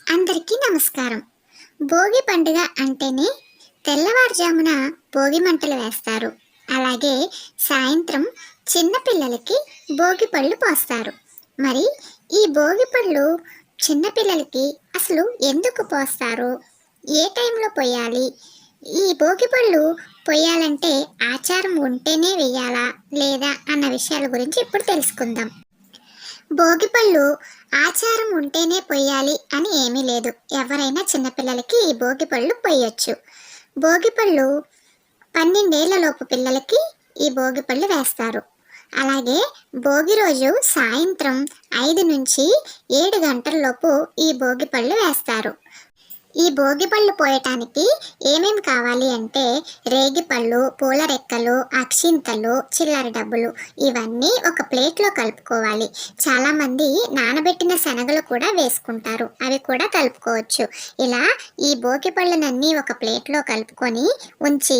అందరికీ నమస్కారం. భోగి పండుగ అంటేనే తెల్లవారుజామున భోగి మంటలు వేస్తారు. అలాగే సాయంత్రం చిన్నపిల్లలకి భోగి పళ్ళు పోస్తారు. మరి ఈ భోగి పళ్ళు చిన్నపిల్లలకి అసలు ఎందుకు పోస్తారు? ఏ టైంలో పోయాలి? ఈ భోగి పళ్ళు పోయాలంటే ఆచారం ఉంటేనే వేయాలా లేదా అన్న విషయాల గురించి ఇప్పుడు తెలుసుకుందాం. భోగిపళ్ళు ఆచారం ఉంటేనే పొయ్యాలి అని ఏమీ లేదు. ఎవరైనా చిన్నపిల్లలకి ఈ భోగిపళ్ళు పొయ్యొచ్చు. భోగిపళ్ళు 12 ఏళ్లలోపు పిల్లలకి ఈ భోగిపళ్ళు వేస్తారు. అలాగే భోగి రోజు సాయంత్రం 5 నుంచి 7 గంటలలోపు ఈ భోగిపళ్ళు వేస్తారు. ఈ భోగిపళ్ళు పోయటానికి ఏమేమి కావాలి అంటే రేగిపళ్ళు, పూల రెక్కలు, అక్షింతలు, చిల్లర డబ్బులు ఇవన్నీ ఒక ప్లేట్లో కలుపుకోవాలి. చాలామంది నానబెట్టిన శనగలు కూడా వేసుకుంటారు, అవి కూడా కలుపుకోవచ్చు. ఇలా ఈ భోగిపళ్ళనన్నీ ఒక ప్లేట్లో కలుపుకొని ఉంచి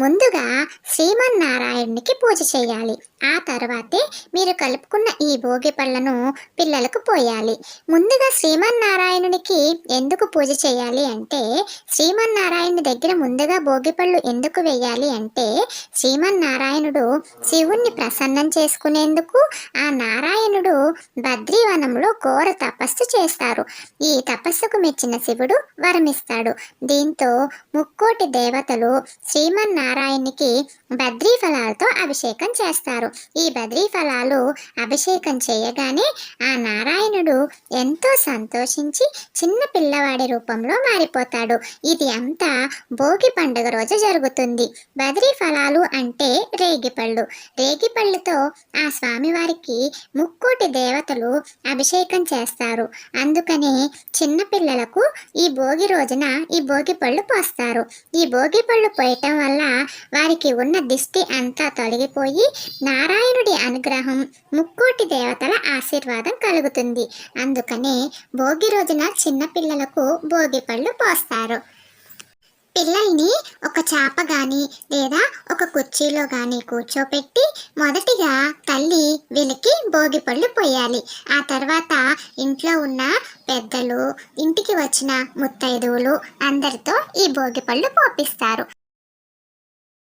ముందుగా శ్రీమన్నారాయణునికి పూజ చేయాలి. ఆ తర్వాతే మీరు కలుపుకున్న ఈ భోగిపళ్ళను పిల్లలకు పోయాలి. ముందుగా శ్రీమన్నారాయణునికి ఎందుకు పూజ చేయాలి అంటే శ్రీమన్నారాయణుడి దగ్గర ముందుగా భోగిపళ్ళు ఎందుకు వేయాలి అంటే శ్రీమన్నారాయణుడు శివుణ్ణి ప్రసన్నం చేసుకునేందుకు ఆ నారాయణుడు బద్రీవనంలో ఘోర తపస్సు చేస్తారు. ఈ తపస్సుకు మెచ్చిన శివుడు వరమిస్తాడు. దీంతో ముక్కోటి దేవతలు శ్రీమన్నారాయణునికి బద్రీ ఫలాలతో అభిషేకం చేస్తారు. ఈ బద్రీ ఫలాలు అభిషేకం చేయగానే ఆ నారాయణుడు ఎంతో సంతోషించి చిన్న పిల్లవాడి రూపంలో మారిపోతాడు. ఇది అంతా భోగి పండుగ రోజు జరుగుతుంది. బద్రీ ఫలాలు అంటే రేగిపళ్ళు. రేగిపళ్ళుతో ఆ స్వామివారికి ముక్కోటి దేవతలు అభిషేకం చేస్తారు. అందుకనే చిన్నపిల్లలకు ఈ భోగి రోజున ఈ భోగి పళ్ళు పోస్తారు. ఈ భోగి పళ్ళు పోయటం వల్ల వారికి ఉన్న దిష్టి అంతా తొలగిపోయి నారాయణుడి అనుగ్రహం, ముక్కోటి దేవతల ఆశీర్వాదం కలుగుతుంది. అందుకనే భోగి రోజున చిన్నపిల్లలకు భోగి పళ్ళు పోస్తారు. పిల్లల్ని ఒక చాప కానీ లేదా ఒక కుర్చీలో కానీ కూర్చోపెట్టి మొదటిగా తల్లి వీళ్ళకి భోగి పళ్ళు పోయాలి. ఆ తర్వాత ఇంట్లో ఉన్న పెద్దలు, ఇంటికి వచ్చిన ముత్తైదువులు అందరితో ఈ భోగి పళ్ళు పోపిస్తారు.